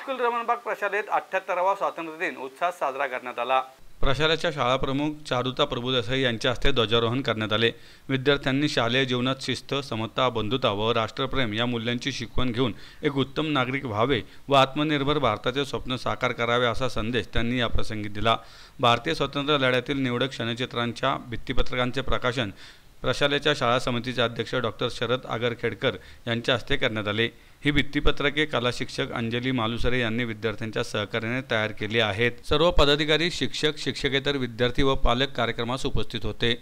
School Ramanbag प्रशालेत 78वा स्वातंत्र्य दिन उत्साहात साजरा करण्यात आला। प्रशालेच्या शाळा प्रमुख चारुता प्रभुदेसाई यांच्या हस्ते ध्वजारोहण करण्यात आले। विद्यार्थ्यांनी शालेय जीवनात शिस्त, समता, बंधुता व राष्ट्रप्रेम या मूल्यांची शिकवण घेऊन एक उत्तम नागरिक व्हावे व आत्मनिर्भर भारताचे स्वप्न साकार करावे असा संदेश त्यांनी या प्रसंगी दिला। भारतीय स्वातंत्र्य लढ्यातील निवडक क्षणचित्रांच्या भित्तिपत्रकांचे प्रकाशन प्रशालेच्या शाळा समितीचे अध्यक्ष डॉक्टर शरद आगरखेडकर यांच्या हस्ते करण्यात आले। ही भित्तिपत्रके कला शिक्षक अंजली मालुसरे यांनी विद्यार्थ्यांच्या सहकार्याने तयार केली आहेत। सर्व पदाधिकारी, शिक्षक, शिक्षकेतर विद्यार्थी व पालक कार्यक्रमास उपस्थित होते।